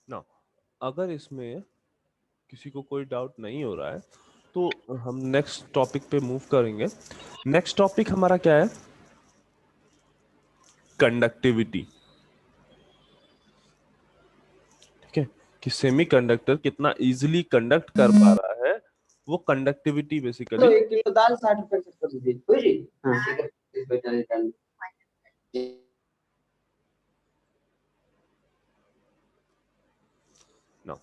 ना, अगर इसमें किसी को कोई डाउट नहीं हो रहा है तो हम नेक्स्ट टॉपिक पे मूव करेंगे। नेक्स्ट टॉपिक हमारा क्या है? कंडक्टिविटी। ठीक है, कि सेमीकंडक्टर कितना इजीली कंडक्ट कर पा रहा है, वो कंडक्टिविटी तो बेसिकली। 1 किलो दाल 60 रुपए से कर दीजिए बुझी। हाँ ठीक है, इस बेटा निकाल। ना,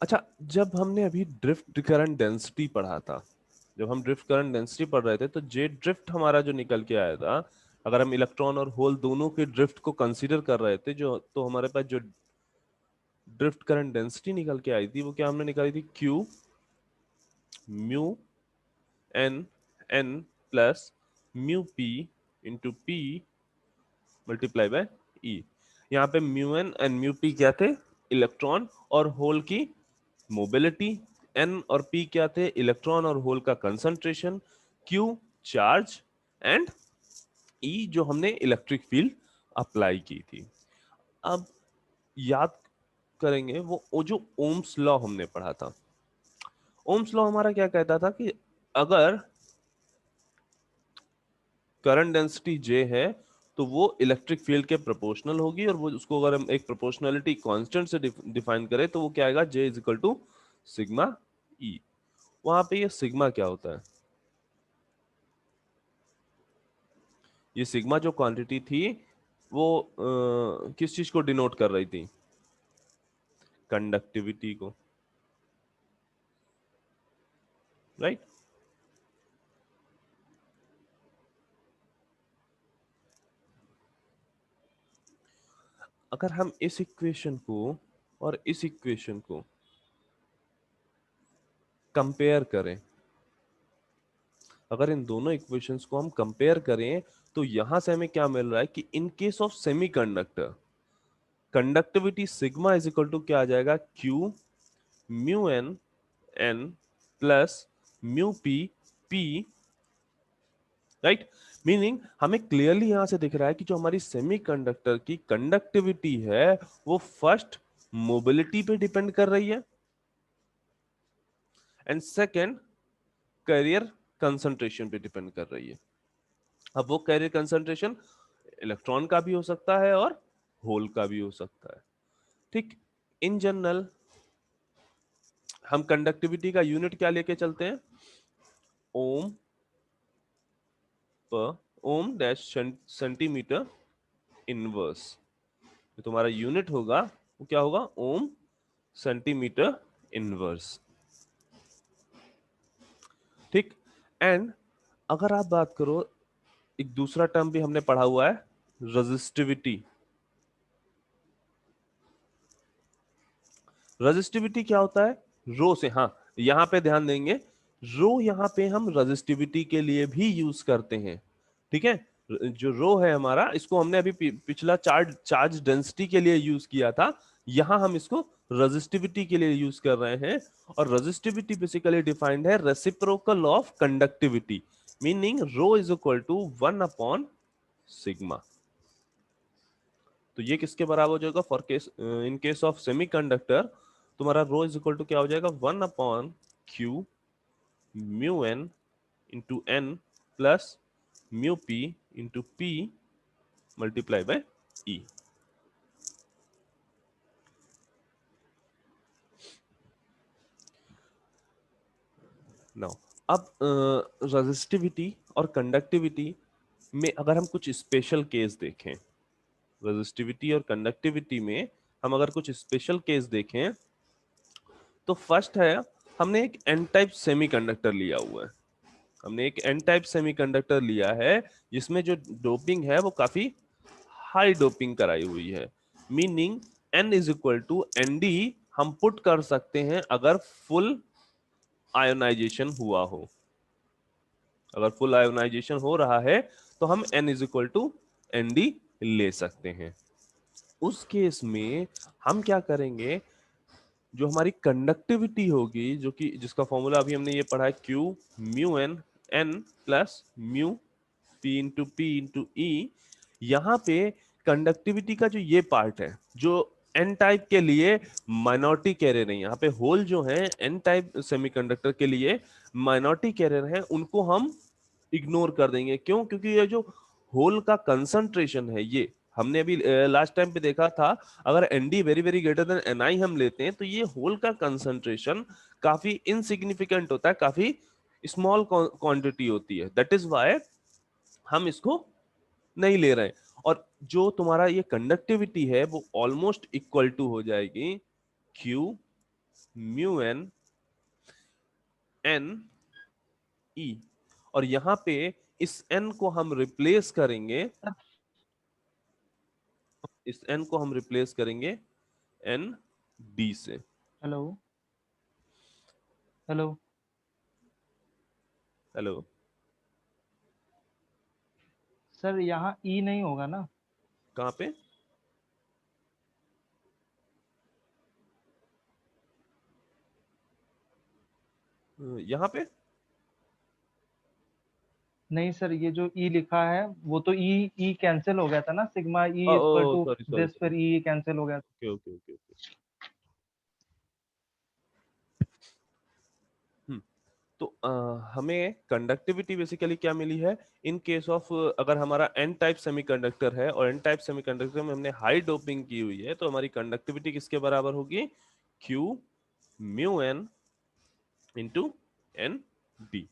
अच्छा, जब हमने अभी ड्रिफ्ट करंट डेंसिटी पढ़ा था, जब हम ड्रिफ्ट करंट डेंसिटी पढ़ रहे थे, तो जे ड्रिफ्ट हमारा जो निकल के आया था, अगर हम इलेक्ट्रॉन और होल दोनों के ड्रिफ्ट को कंसीडर कर रहे थे, जो तो हमारे पास जो ड्रिफ्ट करंट डेंसिटी निकल के आई थी वो क्या हमने निकाली थी? Q mu n n plus mu p into p multiply by e. यहाँ पे mu n and mu p क्या थे? इलेक्ट्रॉन और होल की मोबिलिटी। एन और पी क्या थे? इलेक्ट्रॉन और होल का कंसंट्रेशन। क्यू चार्ज एंड ई जो हमने इलेक्ट्रिक फील्ड अप्लाई की थी। अब याद करेंगे वो जो ओम्स लॉ हमने पढ़ा था। ओम्स लॉ हमारा क्या कहता था कि अगर करंट डेंसिटी जे है तो वो इलेक्ट्रिक फील्ड के प्रोपोर्शनल होगी, और वो उसको अगर हम एक प्रोपोर्शनलिटी कांस्टेंट से डिफाइन करें तो वो क्या आएगा? J is equal to sigma e. वहां पे ये सिग्मा क्या होता है? ये सिग्मा जो क्वांटिटी थी वो किस चीज को डिनोट कर रही थी? कंडक्टिविटी को, राइट? अगर हम इस इक्वेशन को और इस इक्वेशन को कंपेयर करें, अगर इन दोनों इक्वेशंस को हम कंपेयर करें तो यहां से हमें क्या मिल रहा है कि in case of semiconductor conductivity sigma is equal to क्या आ जाएगा? Q mu n n plus mu p p, right? Meaning हमें क्लियरली यहां से दिख रहा है कि जो हमारी सेमीकंडक्टर की कंडक्टिविटी है वो फर्स्ट मोबिलिटी पे डिपेंड कर रही है, एंड सेकेंड कैरियर कंसंट्रेशन पे डिपेंड कर रही है। अब वो कैरियर कंसंट्रेशन इलेक्ट्रॉन का भी हो सकता है और होल का भी हो सकता है। ठीक, इन जनरल हम कंडक्टिविटी का यूनिट क्या लेके चलते हैं? ओम पर ओम डैश सेंटीमीटर इनवर्स। जो तुम्हारा यूनिट होगा वो क्या होगा? ओम सेंटीमीटर इनवर्स। ठीक, एंड अगर आप बात करो, एक दूसरा टर्म भी हमने पढ़ा हुआ है, रेजिस्टिविटी। रेजिस्टिविटी क्या होता है? रो से, हाँ यहां पे ध्यान देंगे, रो यहां पे हम रेजिस्टिविटी के लिए भी यूज करते हैं। ठीक है, जो रो है हमारा, इसको हमने अभी पिछला चार्ज डेंसिटी के लिए यूज किया था, यहां हम इसको रेजिस्टिविटी के लिए यूज कर रहे हैं। और रेजिस्टिविटी बेसिकली डिफाइंड है reciprocal of conductivity, meaning rho is equal to 1 upon sigma. तो ये किसके बराबर हो जाएगा? For case in case of semiconductor तुम्हारा रो इज इक्वल टू क्या हो जाएगा? 1 upon q mu n into n plus mu p into p multiply by e. Now अब रेजिस्टिविटी और कंडक्टिविटी में अगर हम कुछ स्पेशल केस देखें, रेजिस्टिविटी और कंडक्टिविटी में हम अगर कुछ स्पेशल केस देखें, तो फर्स्ट है, हमने एक एन टाइप सेमीकंडक्टर लिया हुआ है। हमने एक एन टाइप सेमीकंडक्टर लिया है जिसमें जो डोपिंग है वो काफी हाई डोपिंग कराई हुई है, meaning n is equal to n d हम पुट कर सकते हैं अगर फुल आयोनाइजेशन हुआ हो। अगर फुल आयोनाइजेशन हो रहा है तो हम n is equal to n d ले सकते हैं। उस केस में हम क्या करेंगे, जो हमारी कंडक्टिविटी होगी, जो कि जिसका फॉर्मूला अभी हमने ये पढ़ा है, q mu n n plus mu p into p into e. यहाँ पे कंडक्टिविटी का जो ये पार्ट है, जो एन टाइप के लिए माइनॉरिटी कैरियर है, यहाँ पे होल जो है एन टाइप सेमीकंडक्टर के लिए माइनॉरिटी कैरियर है, उनको हम इग्नोर कर देंगे। क्यों? क्योंकि ये जो होल का कंसंट्रेशन है, ये हमने अभी लास्ट टाइम पे देखा था, अगर ND very very greater than NI हम लेते हैं तो ये होल का कंसंट्रेशन काफी इनसिग्निफिकेंट होता है, काफी स्मॉल क्वांटिटी होती है। दैट इज वाई हम इसको नहीं ले रहे हैं। और जो तुम्हारा ये कंडक्टिविटी है वो ऑलमोस्ट इक्वल टू हो जाएगी Q mu n n e. और यहां पे इस n को हम रिप्लेस करेंगे, इस n को हम रिप्लेस करेंगे एन डी से। हेलो हेलो हेलो, सर, यहाँ ई नहीं होगा ना? कहां पे? यहां पे नहीं सर, ये जो ई लिखा है वो तो ई ई कैंसिल हो गया था ना, sigma e equal oh to sorry sorry this, sorry, फिर ई कैंसिल हो गया था। Okay okay okay okay. तो हमें कंडक्टिविटी बेसिकली क्या मिली है इन केस ऑफ, अगर हमारा एन टाइप सेमीकंडक्टर है और एन टाइप सेमीकंडक्टर में हमने हाई डोपिंग की हुई है, तो हमारी कंडक्टिविटी किसके बराबर होगी? Q mu n into n d.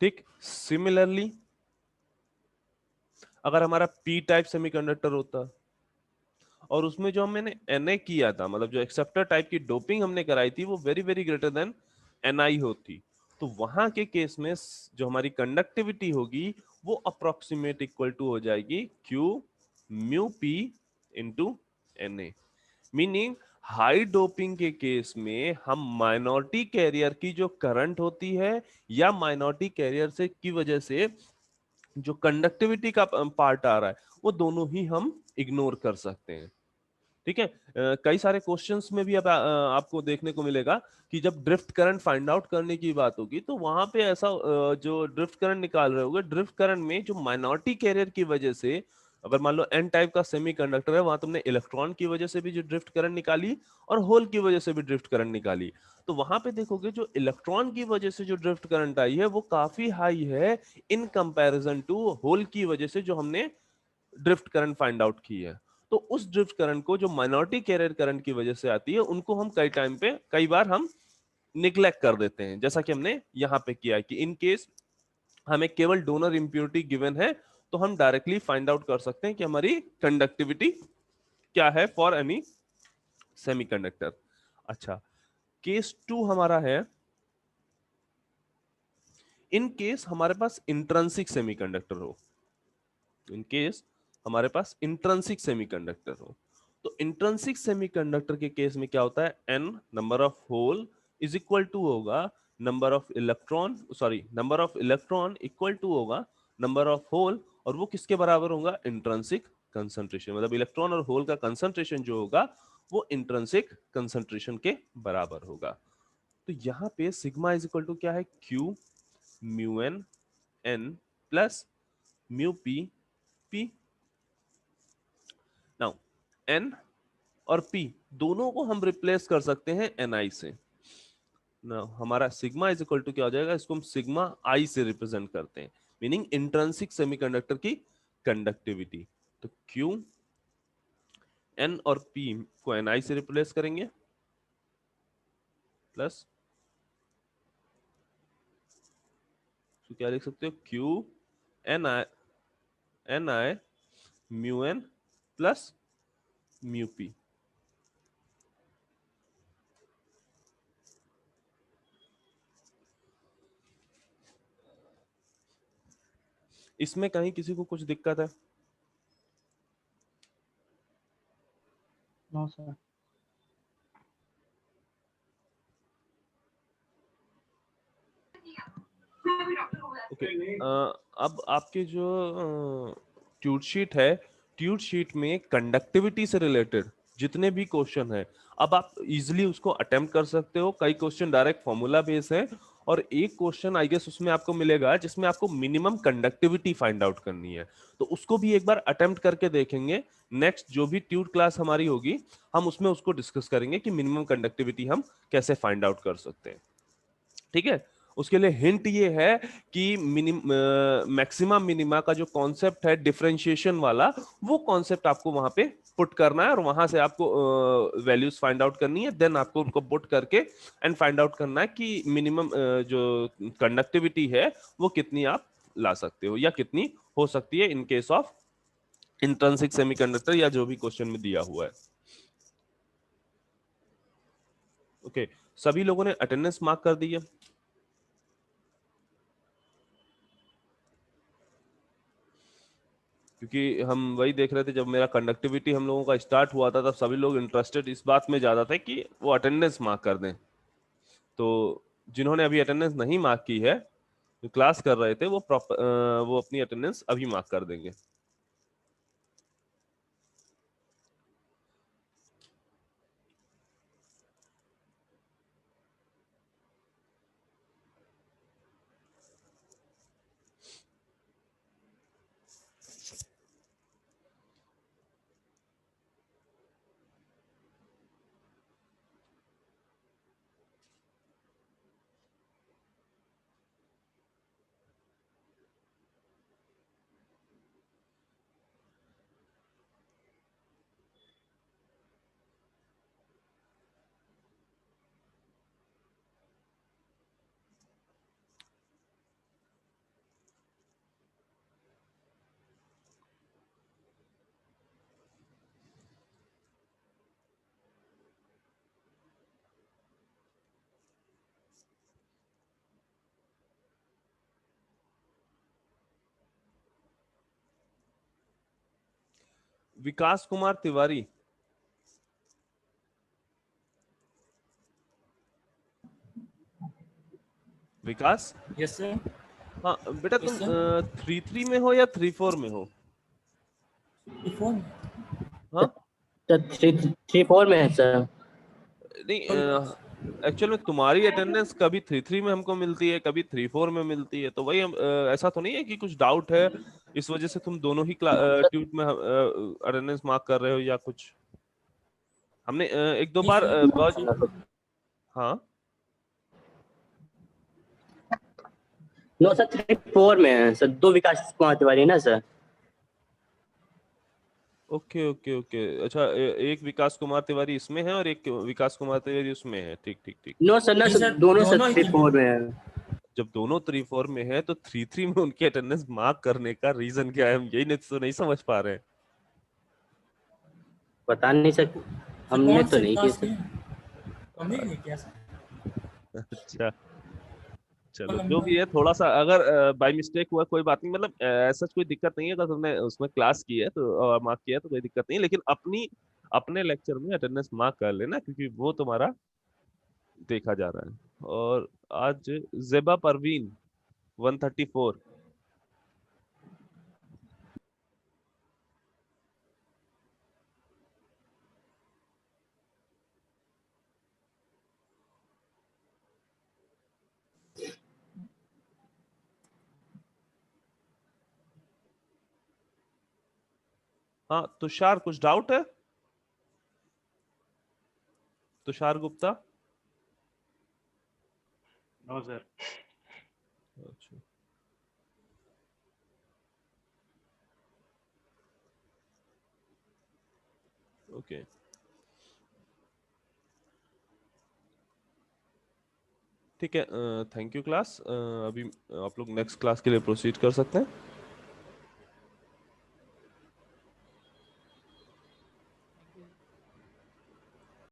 ठीक, सिमिलरली अगर हमारा पी टाइप सेमीकंडक्टर होता और उसमें जो मैंने Na किया था, मतलब जो एक्सेप्टर टाइप की डोपिंग हमने कराई थी, वो very very greater then Ni होती, तो वहां के केस में जो हमारी कंडक्टिविटी होगी वो अप्रोक्सीमेट इक्वल टू हो जाएगी Q mu p into Na। Meaning high doping के केस में हम माइनॉरिटी कैरियर की जो करंट होती है या माइनॉरिटी कैरियर से की वजह से जो कंडक्टिविटी का पार्ट आ रहा है, वो दोनों ही हम इग्नोर कर सकते हैं। ठीक है, कई सारे क्वेश्चंस में भी अब आपको देखने को मिलेगा कि जब ड्रिफ्ट करंट फाइंड आउट करने की बात होगी तो वहां पे ऐसा जो ड्रिफ्ट करंट निकाल रहे होगे, ड्रिफ्ट करंट में जो माइनॉरिटी कैरियर की वजह से, अगर मान लो एन टाइप का सेमीकंडक्टर है, वहां तुमने इलेक्ट्रॉन की वजह से भी जो ड्रिफ्ट करंट निकाली और होल की वजह से भी ड्रिफ्ट करंट निकाली, तो वहां पे देखोगे जो इलेक्ट्रॉन की वजह से जो ड्रिफ्ट करंट आई है वो काफी हाई है इन कंपैरिजन टू होल की वजह से जो हमने ड्रिफ्ट करंट फाइंड आउट की है। तो उस ड्रिफ्ट करंट को जो माइनॉरिटी कैरियर करंट की वजह से आती है, उनको हम कई टाइम पे कई बार हम निग्लेक्ट कर देते हैं, जैसा कि हमने यहां पे किया है कि इन केस हमें केवल डोनर इंप्योरिटी गिवन है तो हम डायरेक्टली फाइंड आउट कर सकते हैं कि हमारी कंडक्टिविटी क्या है फॉर एनी सेमीकंडक्टर। अच्छा, केस 2 हमारा है इन केस हमारे पास इंट्रिंसिक सेमीकंडक्टर हो। इन केस हमारे पास इंट्रिंसिक सेमीकंडक्टर हो, तो इंट्रिंसिक सेमीकंडक्टर के केस में क्या होता है, n number of hole is equal to होगा number of electron, sorry number of electron equal to होगा नंबर ऑफ होल, और वो किसके बराबर होगा? Intrinsic concentration. मतलब इलेक्ट्रॉन और होल का कंसंट्रेशन जो होगा वो इंट्रिंसिक कंसंट्रेशन के बराबर होगा। तो यहाँ पे सिग्मा इज इक्वल टू क्या है? Q mu n n plus mu p p. Now n और p दोनों को हम रिप्लेस कर सकते हैं ni से। नाउ हमारा सिग्मा इज इक्वल टू क्या हो जाएगा? इसको हम सिग्मा i से रिप्रेजेंट करते हैं, मीनिंग इंट्रिंसिक सेमीकंडक्टर की कंडक्टिविटी। तो q n और p को ni से रिप्लेस करेंगे प्लस, तो क्या लिख सकते हो? q ni mu n plus mu p। इसमें कहीं किसी को कुछ दिक्कत है? No sir. ओके, अब आपके जो ट्यूट शीट है, ट्यूट शीट में कंडक्टिविटी से रिलेटेड जितने भी क्वेश्चन है, अब आप इजीली उसको अटेम्प्ट कर सकते हो। कई क्वेश्चन डायरेक्ट फॉर्मूला बेस है और एक क्वेश्चन आई गेस उसमें आपको मिलेगा जिसमें आपको मिनिमम कंडक्टिविटी फाइंड आउट करनी है, तो उसको भी एक बार अटेम्प्ट करके देखेंगे। नेक्स्ट जो भी ट्यूट क्लास हमारी होगी हम उसमें उसको डिस्कस करेंगे कि मिनिमम कंडक्टिविटी हम कैसे फाइंड आउट कर सकते हैं। ठीक है, उसके लिए हिंट ये है कि मैक्सिमम मिनिमा का जो कॉन्सेप्ट है डिफरेंशिएशन वाला, वो कॉन्सेप्ट आपको वहां पे पुट करना है और वहां से आपको वैल्यूज फाइंड आउट करनी है। देन आपको उनको पुट करके एंड फाइंड आउट करना है कि मिनिमम जो कंडक्टिविटी है वो कितनी आप ला सकते हो या कितनी हो सकती है इन केस ऑफ इंट्रिंसिक सेमीकंडक्टर या जो भी क्वेश्चन में दिया हुआ है। ओके, सभी लोगों ने अटेंडेंस मार्क कर दी है? क्योंकि हम वही देख रहे थे जब मेरा कंडक्टिविटी हम लोगों का स्टार्ट हुआ था तब सभी लोग इंटरेस्टेड इस बात में ज्यादा थे कि वो अटेंडेंस मार्क कर दें। तो जिन्होंने अभी अटेंडेंस नहीं मार्क की है, जो क्लास कर रहे थे, वो वो अपनी अटेंडेंस अभी मार्क कर देंगे। विकास कुमार तिवारी, विकास। Yes sir. हाँ बेटा, तुम यस सर। 3-3 में हो या 3-4 में हो? फोन हाँ सर 3-4 में है सर। नहीं, एक्चुअल में तुम्हारी अटेंडेंस कभी 3-3 में हमको मिलती है, कभी 3-4 में मिलती है, तो वही हम ऐसा तो नहीं है कि कुछ डाउट है इस वजह से तुम दोनों ही ट्यूट में अटेंडेंस मार्क कर रहे हो या कुछ? हमने एक दो बार हाँ नो सर 3-4 में है सर, 2 विकास कुमार तिवारी ना सर। ओके ओके ओके, अच्छा एक विकास कुमार तिवारी इसमें है और एक विकास कुमार तिवारी उसमें है। ठीक ठीक ठीक। नो सर, ना नहीं सर, सर, दोनों सर दोनों ही 3-4 में है। जब दोनों 3-4 में है तो 3-3 में उनकी अटेंडेंस मार्क करने का रीजन क्या है, हम यही नहीं तो नहीं समझ पा रहे हैं। पता नहीं सर, सर हमने कौन तो से नहीं किया विकास सर। के हमने नहीं किया सर। अच्छा चलो, जो नंबर भी है, थोड़ा सा अगर बाय मिस्टेक हुआ कोई बात नहीं, मतलब ऐसा कोई दिक्कत नहीं है। अगर तुमने उसमें क्लास की है तो मार्क किया है तो कोई दिक्कत नहीं है, लेकिन अपने लेक्चर में अटेंडेंस मार्क कर लेना क्योंकि वो तुम्हारा देखा जा रहा है। और आज जेबा परवीन 134। हाँ तुषार, कुछ डाउट है? तुषार गुप्ता। No sir. अच्छा ओके, ठीक है, थैंक यू क्लास। अभी आप लोग नेक्स्ट क्लास के लिए प्रोसीड कर सकते हैं।